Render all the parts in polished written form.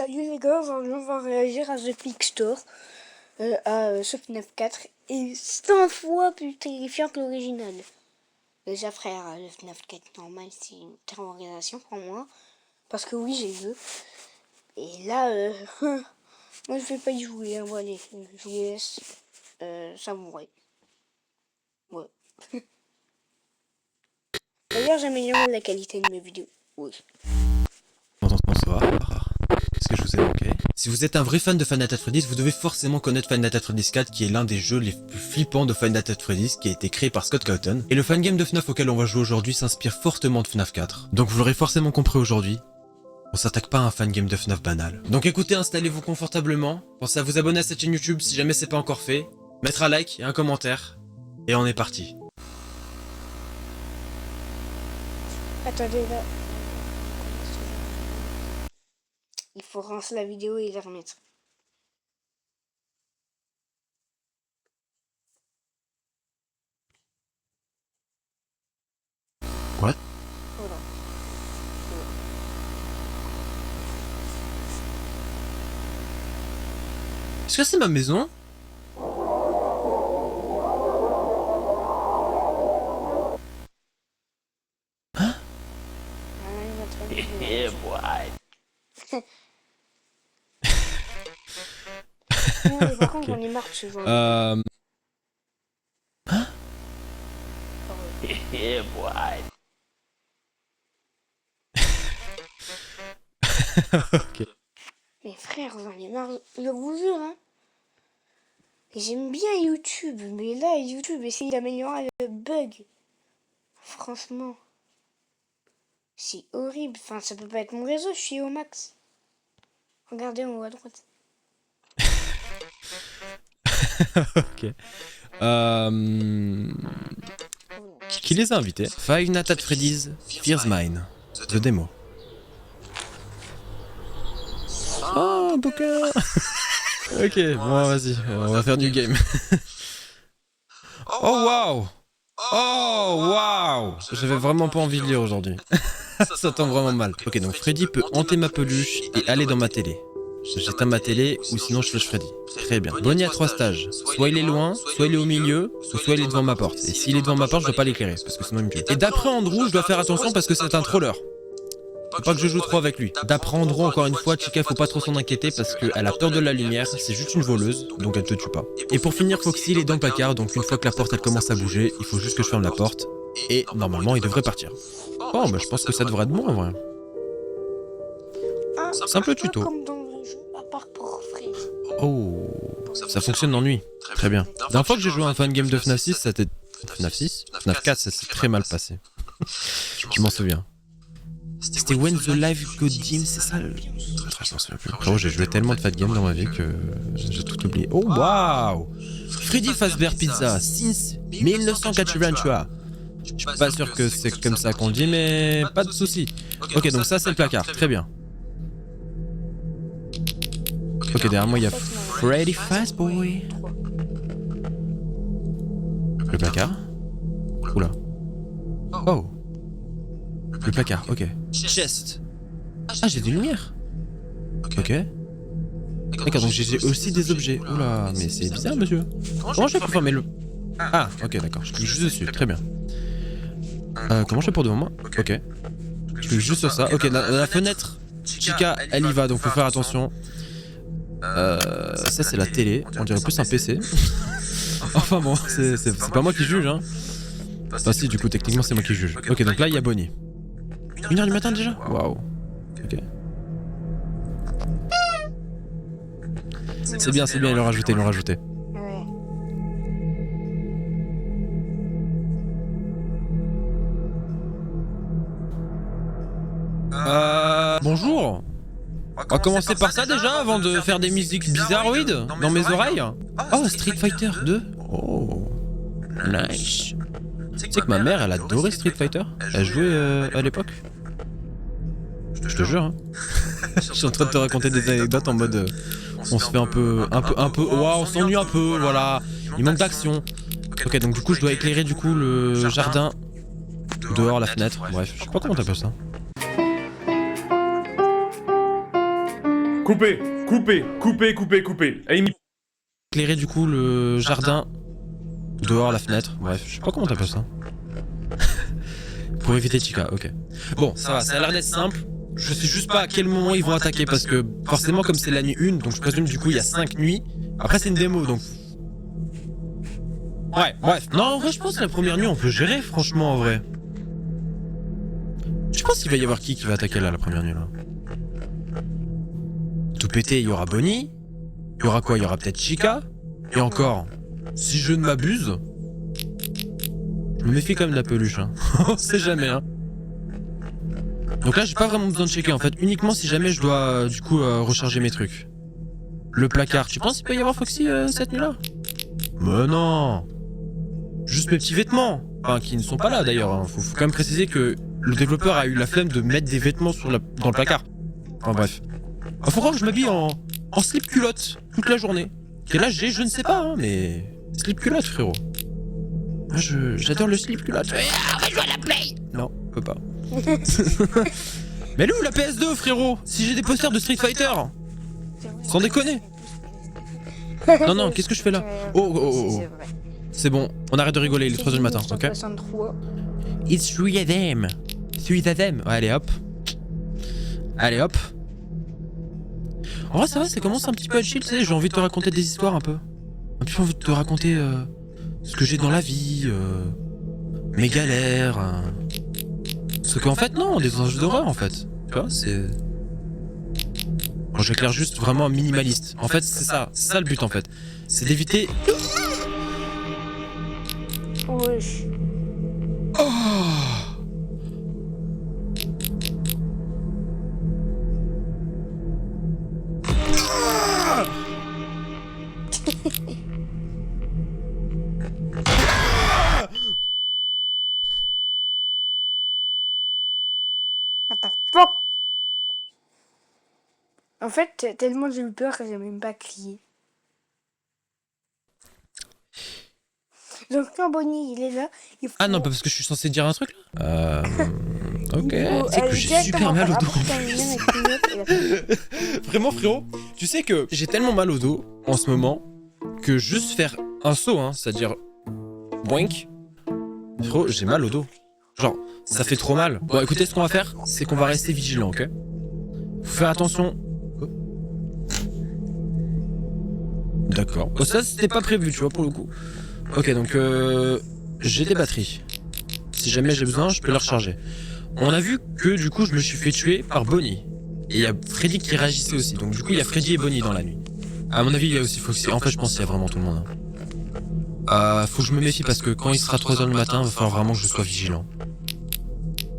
Salut les gars, aujourd'hui on va réagir à The Peak Store, à ce FNAF 4, et 100 fois plus terrifiant que l'original. Déjà frère, le FNAF 4 normal c'est une terrorisation pour moi, parce que oui j'ai vu, et là, moi je vais pas y jouer, hein, bon allez, je vous laisse savourer. Ouais. D'ailleurs j'améliore la qualité de mes vidéos, oui. Bonsoir. Est-ce que je vous ai manqué? Si vous êtes un vrai fan de Five Nights at Freddy's, vous devez forcément connaître Five Nights at Freddy's 4, qui est l'un des jeux les plus flippants de Five Nights at Freddy's, qui a été créé par Scott Cawthon. Et le fangame de FNAF auquel on va jouer aujourd'hui s'inspire fortement de FNAF 4. Donc vous l'aurez forcément compris aujourd'hui, on s'attaque pas à un fangame de FNAF banal. Donc écoutez, installez-vous confortablement, pensez à vous abonner à cette chaîne YouTube si jamais c'est pas encore fait, mettre un like et un commentaire, et on est parti. Attendez là. Il faut lancer la vidéo et la remettre. What? Voilà. Est-ce que c'est ma maison? Hein? Yeah, boy. Non, mais par contre, Ok. j'en ai marre de ce genre. Hein? Yeah, boy. Ok. Mais frère, j'en ai marre, je vous jure, hein. J'aime bien YouTube, mais là, YouTube essaye d'améliorer le bug. Franchement. C'est horrible. Enfin, ça peut pas être mon réseau, je suis au max. Regardez en haut à droite. Ok. Qui les a invités? Five Nights at Freddy's, Fears Mine, The Demo. Oh, un bouquin. Ok, bon vas-y, on va faire New Game. Oh waouh. Oh waouh. J'avais vraiment pas envie de lire aujourd'hui. Ça tombe vraiment mal. Ok, donc Freddy peut hanter ma peluche et aller dans ma télé. J'éteins ma télé ou sinon je flush Freddy. Très bien. Bonnie a 3 stages. Soit il est loin, soit il est au milieu, ou soit il est devant ma porte. Et s'il est devant ma porte, je dois pas l'éclairer, parce que sinon il me tue. Et d'après Andrew, je dois faire attention parce que c'est un troller. Faut pas que je joue trop avec lui. D'après Andrew, encore une fois, Chica, faut pas trop s'en inquiéter parce qu'elle a peur de la lumière, c'est juste une voleuse, donc elle te tue pas. Et pour finir, Foxy, il est dans le placard, donc une fois que la porte elle commence à bouger, il faut juste que je ferme la porte. Et normalement, il devrait partir. Oh, bah je pense que ça devrait être bon en vrai. Simple tuto. Comme dans le jeu, à part pour Freddy. Oh, ça fonctionne dans nuit. Très bien. La dernière fois que j'ai joué à un fan game de FNAF 6, c'était... FNAF 6 FNAF 4, ça s'est très mal passé. Je m'en souviens. C'était When the Live Go Dim, c'est ça le... Je m'en souviens plus. Frérot, j'ai joué tellement de fan game dans ma vie que j'ai tout oublié. Oh waouh! Freddy Fazbear Pizza, since 1980. Je suis pas sûr que c'est comme ça qu'on le dit, mais pas de soucis. Ok, donc ça c'est le placard, très bien. Ok, derrière moi il y a Freddy Fazboy. Le placard? Oula. Oh. Le placard, ok. Chest. Ah, j'ai des lumières. Ok. D'accord, donc j'ai aussi des objets. Oula, mais c'est bizarre, monsieur. Comment je fais pour fermer le... Ah, ok, d'accord. Je clique juste dessus, très bien. Comment je fais pour devant moi? Ok. Je clique juste sur ça. Ok, la fenêtre. Chica, elle y va, donc faut faire attention. Ça c'est la télé, on dirait plus un PC. Enfin bon, c'est pas moi qui juge, hein. Enfin si, du coup techniquement c'est moi qui juge. Ok, donc là il y a Bonnie. 1h du matin déjà? Waouh. Ok. C'est bien, ils l'ont rajouté, Ouais. Bonjour. On va commencer par ça déjà avant de faire des musiques bizarroïdes dans mes oreilles. Oh, Street Fighter 2. Oh, nice. Tu sais que ma mère, elle adorait Street Fighter. Elle jouait à l'époque. Je te jure, hein. Je suis en train de te raconter des anecdotes en mode... on se fait un peu... Waouh, on s'ennuie un peu, voilà. Il manque d'action. Ok, donc du coup, je dois éclairer du coup le jardin. Dehors, la fenêtre. Bref, je sais pas comment t'appelles ça. Coupez, coupez, coupez, coupez, coupez. Amy. Éclairer du coup le jardin, dehors la fenêtre, bref, je sais pas comment t'appelles ça. Pour éviter Chica, ok. Bon, ça va, ça a l'air d'être simple. Je sais juste pas à quel moment ils vont attaquer parce que forcément comme c'est la nuit 1, donc je présume du coup il y a 5 nuits. Après c'est une démo donc... Ouais, bref. Non, en vrai je pense que la première nuit on peut gérer franchement en vrai. Je pense qu'il va y avoir qui va attaquer là la première nuit là. Tout pété, il y aura Bonnie. Il y aura quoi? Il y aura peut-être Chica. Et encore, si je ne m'abuse... Je me méfie quand même de la peluche, hein. On sait jamais, hein. Donc là, j'ai pas vraiment besoin de checker, en fait. Uniquement si jamais je dois, du coup, recharger mes trucs. Le placard, tu penses qu'il peut y avoir Foxy cette nuit-là? Mais non. Juste mes petits vêtements. Enfin, qui ne sont pas là, d'ailleurs. Hein. Faut quand même préciser que le développeur a eu la flemme de mettre des vêtements dans le placard. Enfin, bref. Faut croire que je m'habille en slip culotte toute la journée. Quel âge j'ai, je ne sais pas, hein, mais... Slip culotte, frérot. Moi, j'adore le slip culotte. Ah, on va jouer à la play. Non, on peut pas. Mais elle est où la PS2, frérot? Si j'ai des posters de Street Fighter. Sans déconner. Non, non, qu'est-ce que je fais là? Oh, oh, oh, oh. C'est bon, on arrête de rigoler, il est 3h du matin, ok? It's 3 AM. 3 AM. Ouais, allez hop. Allez hop. En vrai, ça va, ça commence un petit peu à chill, tu sais, j'ai envie de te raconter des histoires un peu. Un petit peu envie de te raconter ce que j'ai dans la vie, mes galères. Ce qu'en fait, non, des enjeux d'horreur en fait. Tu vois, c'est... Bon, j'éclaire juste vraiment minimaliste. En fait, c'est ça le but en fait. C'est d'éviter... Wesh. Oh. What the fuck? En fait, tellement j'ai eu peur que j'ai même pas crié. Donc quand Bonnie il est là, il faut... Ah non, pas parce que je suis censé dire un truc là. Ok. il faut C'est que aller j'ai super directement mal au par dos. là, pour terminer avec une autre et la- Vraiment frérot, tu sais que j'ai tellement mal au dos en ce moment que juste faire un saut, hein, c'est-à-dire boink, frérot, j'ai mal au dos. Genre, ça fait trop mal. Bon, écoutez, ce qu'on va faire, c'est qu'on va rester vigilant, ok? Faut faire attention. D'accord. Oh, ça, c'était pas prévu, tu vois, pour le coup. Ok, donc j'ai des batteries. Si jamais j'ai besoin, je peux les recharger. On a vu que du coup, je me suis fait tuer par Bonnie. Et il y a Freddy qui réagissait aussi. Donc du coup, il y a Freddy et Bonnie dans la nuit. À mon avis, il y a aussi Foxy. En fait, je pense qu'il y a vraiment tout le monde. Faut que je me méfie parce que quand il sera 3h du matin, il va falloir vraiment que je sois vigilant.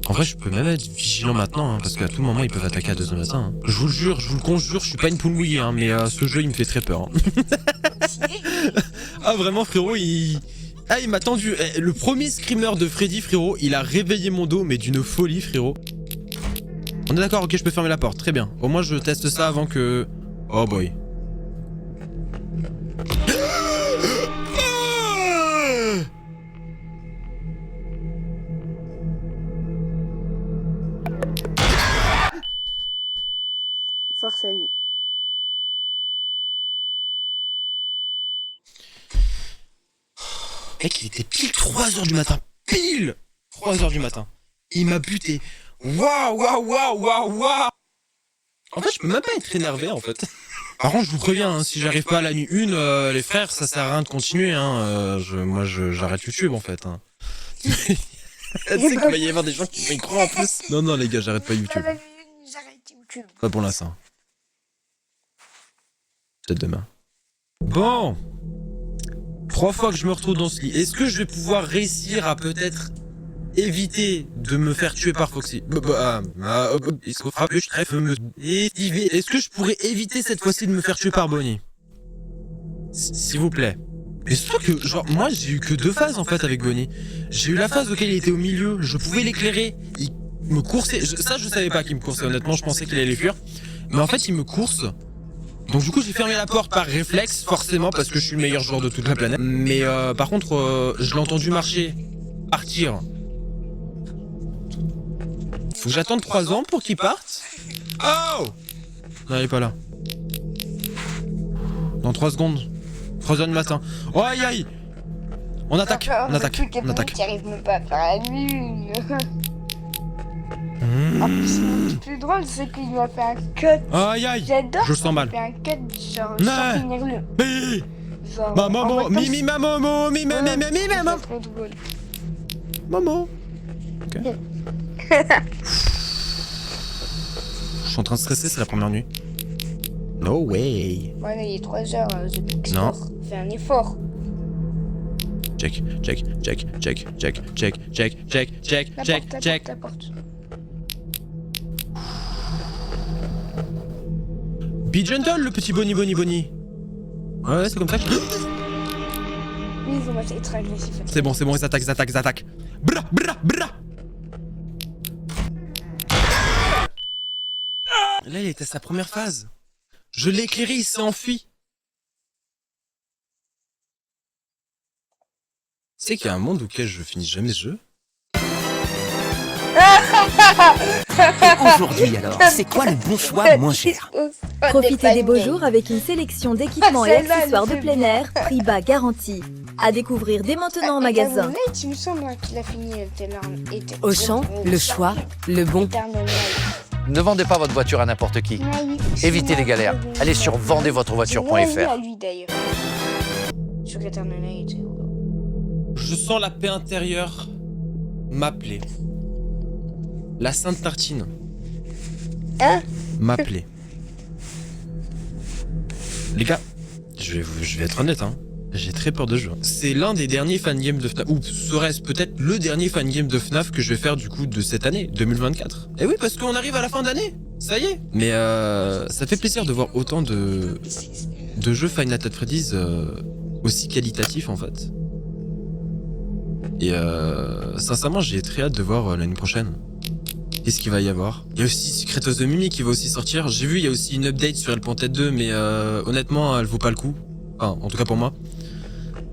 En vrai, je peux même être vigilant maintenant, hein, parce qu'à tout moment, ils peuvent attaquer à 2h du matin. Hein. Je vous le jure, je vous le conjure, je suis pas une poule mouillée, hein, mais ce jeu, il me fait très peur. Hein. Ah, vraiment, frérot, il m'a tendu. Le premier screamer de Freddy, frérot, il a réveillé mon dos, mais d'une folie, frérot. On est d'accord, ok, je peux fermer la porte, très bien. Au moins, je teste ça avant que... Oh boy. Force à lui. Mec, il était pile 3h du matin. Pile 3h du matin. Il m'a buté. Waouh, waouh, waouh, waouh, waouh. En fait, je peux même pas être énervé, en fait. Par contre, je vous préviens, hein, si j'arrive pas à la nuit 1, les frères, ça sert à rien de continuer. Hein. Moi, j'arrête YouTube, en fait. Hein. Tu sais qu'il va y avoir des gens qui vont y croire en plus. Non, non, les gars, j'arrête pas YouTube. J'arrête YouTube. Pas pour l'instant. Peut-être demain. Bon. 3 fois que je me retrouve dans ce lit. Est-ce que je vais pouvoir réussir à peut-être éviter de me faire tuer par Foxy? Est-ce que je pourrais éviter cette fois-ci de me faire tuer par Bonnie? S'il vous plaît. Mais surtout que, genre, moi j'ai eu que 2 phases en fait avec Bonnie. J'ai eu la phase auquel il était au milieu, je pouvais l'éclairer, il me coursait. Ça, je savais pas qu'il me coursait, honnêtement, je pensais qu'il allait fuir. Mais en fait, il me course. Donc du coup j'ai fermé la porte par réflexe, forcément, parce que je suis le meilleur joueur de toute la planète. Mais par contre, je l'ai entendu marcher, partir. Faut que j'attende 3 ans pour qu'il parte. Oh! Non, il est pas là. Dans 3 secondes. 3h du matin. Oh aïe aïe. On attaque, on attaque, on attaque. Tu arrives même pas à faire la lune. En plus, le plus drôle, c'est qu'il m'a fait un cut. Aïe aïe. J'adore. Je sens mal. Il m'a fait un cut, genre, Non. sans finir le. Mais Genre, maman, mimi maman, mimi maman. C'est trop drôle. Maman. Ok. Je suis en train de stresser, c'est la première nuit. No way. Voilà, il est 3h, je pique Non. sport. Fais un effort. Check, check, check, check, check, check, check, check, check, La check, porte, check. la porte. Be gentle, le petit Bonnie. Ouais, c'est comme ça que... Oui, ils vont être très agressifs. C'est bon, ils attaquent. Bra. Là, il était à sa première phase. Je l'ai éclairé, il s'est enfui. Tu sais qu'il y a un monde auquel je finis jamais ce jeu. Et aujourd'hui alors, c'est quoi le bon choix moins cher? Profitez des beaux jours avec une sélection d'équipements et Celle-là, accessoires elle de fait plein air, prix bas garanti. À découvrir dès maintenant en magasin. Eternal Night, il me semble qu'il a fini Auchan, le choix, le bon. Eternal Night. Ne vendez pas votre voiture à n'importe qui. Évitez les galères. Allez sur vendezvotrevoiture.fr. à lui d'ailleurs. Sur Eternal Night. Je sens la paix intérieure m'appeler. La Sainte Tartine. Hein? M'appeler. Les gars, je vais être honnête, hein. J'ai très peur de ce jeu. C'est l'un des derniers fangames de FNAF, ou serait-ce peut-être le dernier fangame de FNAF que je vais faire du coup de cette année, 2024. Et oui, parce qu'on arrive à la fin d'année, ça y est. Mais ça fait plaisir de voir autant de jeux Five Nights at Freddy's aussi qualitatifs en fait. Et sincèrement, j'ai très hâte de voir l'année prochaine. Qu'est-ce qu'il va y avoir? Il y a aussi Secret of the Mummy qui va aussi sortir. J'ai vu, il y a aussi une update sur El Pontet 2, mais honnêtement, elle vaut pas le coup. Enfin, en tout cas pour moi.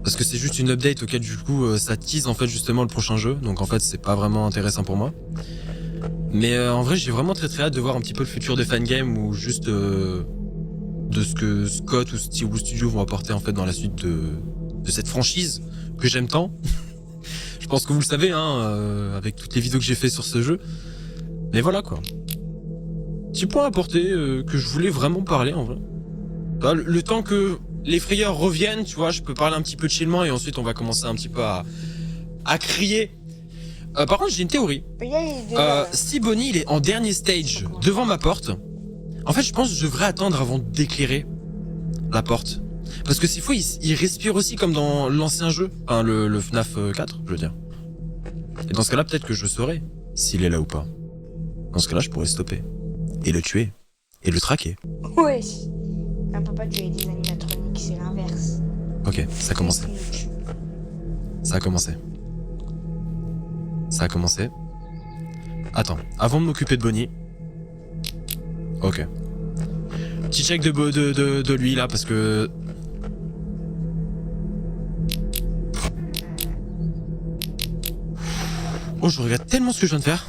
Parce que c'est juste une update auquel du coup ça tease en fait justement le prochain jeu. Donc en fait c'est pas vraiment intéressant pour moi. Mais en vrai j'ai vraiment très hâte de voir un petit peu le futur des fangames ou juste de ce que Scott ou Steve Studio vont apporter en fait dans la suite de cette franchise que j'aime tant. Je pense que vous le savez hein, avec toutes les vidéos que j'ai fait sur ce jeu. Mais voilà quoi. Petit point à apporter que je voulais vraiment parler en vrai. Le temps que les frayeurs reviennent, tu vois, je peux parler un petit peu de chillement et ensuite on va commencer un petit peu à crier. Par contre, j'ai une théorie. Si Bonnie il est en dernier stage devant ma porte, en fait, je pense que je devrais attendre avant d'éclairer la porte. Parce que s'il faut, il respire aussi comme dans l'ancien jeu, enfin le FNAF 4, je veux dire. Et dans ce cas-là, peut-être que je saurais s'il est là ou pas. Dans ce cas-là, je pourrais stopper et le tuer et le traquer. Ouais. On peut pas tuer des animatroniques, c'est l'inverse. Ok, ça a commencé. Ça a commencé. Ça a commencé. Attends, avant de m'occuper de Bonnie. Ok. Petit check de lui là parce que. Oh, je regrette tellement ce que je viens de faire.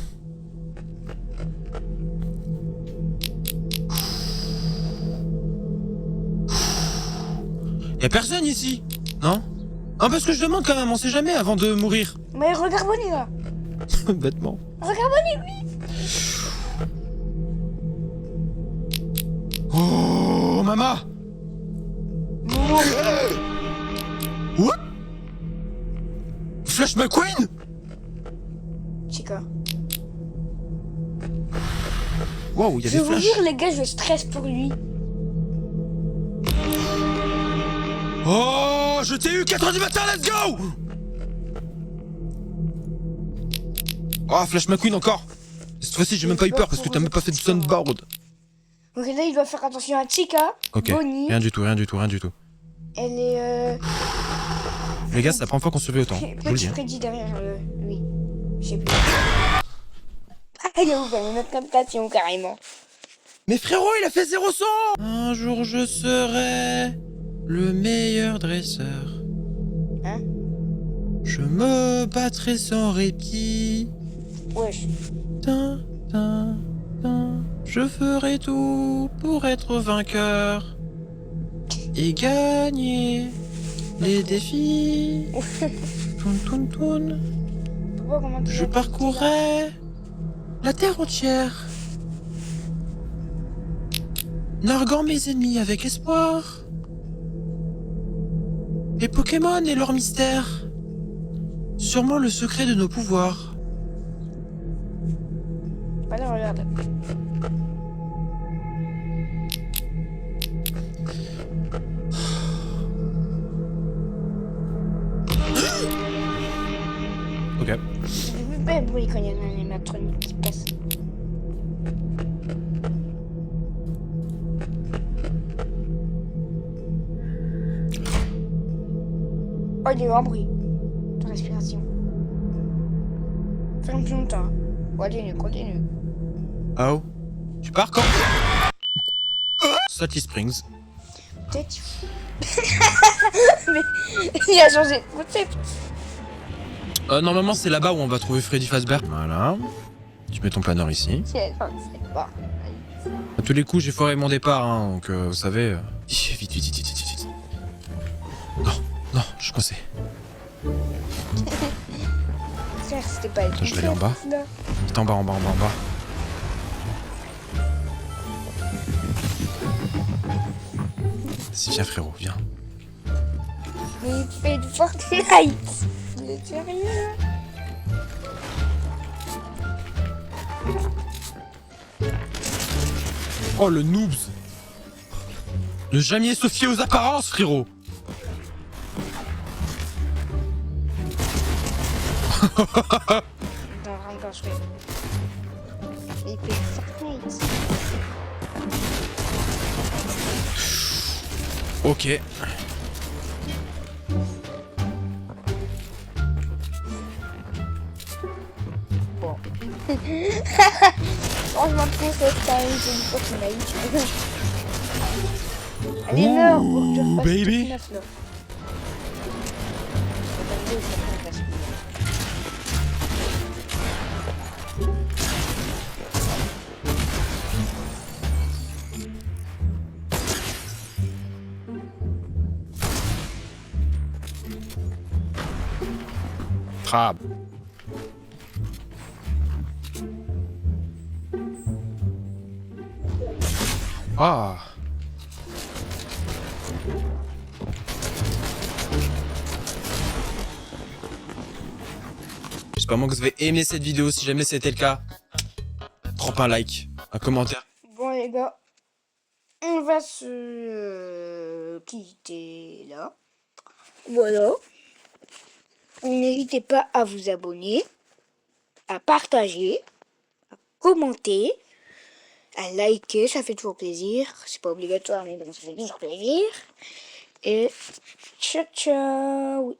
Y'a personne ici, non? Ah parce que je demande quand même, on sait jamais avant de mourir. Mais regarde Bonnie là. Bêtement. Regarde Bonnie, oui. Oh, maman. What? Flash McQueen? Chica. Wow, il y a Je des vais vous flashs. dire les gars, je stresse pour lui. Oh, je t'ai eu 4h du matin, let's go! Oh, Flash McQueen encore. Cette fois-ci, j'ai même pas eu peur parce que t'as même pas fait de soundboard. Donc là, il doit faire attention à Chica. Ok, Bonnie. rien du tout. Elle est Les gars, c'est la première fois qu'on se fait autant. Je vous le Petit dis. Hein. Freddy derrière lui. Je sais plus. Ah, il a ouvert une autre captation carrément. Mais frérot, il a fait 0 son. Un jour, je serai le meilleur dresseur. Hein? Je me battrai sans répit. Wesh. Tin, tin, tin. Je ferai tout pour être vainqueur. et gagner les défis. Toun toun toun. Pourquoi, comment tu Je vas te parcourrai la terre entière, narguant mes ennemis avec espoir. Les Pokémon et leur mystère, sûrement le secret de nos pouvoirs. Allez, regarde. Ok. C'est du bel bruit quand il y a un animatronique qui passe. Oh, il y a eu un bruit de respiration. Ferme plus longtemps. Continue, continue. Oh. Tu pars quand? Salty Springs. Peut-être. Mais il a changé de concept. Normalement, c'est là-bas où on va trouver Freddy Fazbear. Voilà. Tu mets ton planeur ici. C'est pas. À tous les coups, j'ai foiré mon départ, hein, donc vous savez. Vite, vite, vite, vite, vite, vite. Non, non, je suis coincé. C'était pas le Attends, je vais aller en bas. là. Vite en bas, en bas, en bas, en bas. Si, viens frérot, viens. Mais il fait du Fortnite. Vous êtes sérieux là? Oh le noobs. Ne jamais se fier aux apparences, frérot. Dans encore je fais. Il fait du Fortnite. Ok. Franchement, le concept, quand même, c'est du Fortnite. Allez, meurs pour que je refasse baby. toute neuf, là. Crabe. Ah. J'espère que vous avez aimé cette vidéo. Si jamais c'était le cas, drop un like, un commentaire. Bon, les gars, on va se quitter là. Voilà. N'hésitez pas à vous abonner, à partager, à commenter, à liker, ça fait toujours plaisir. C'est pas obligatoire, mais bon, ça fait toujours plaisir. Et ciao, ciao.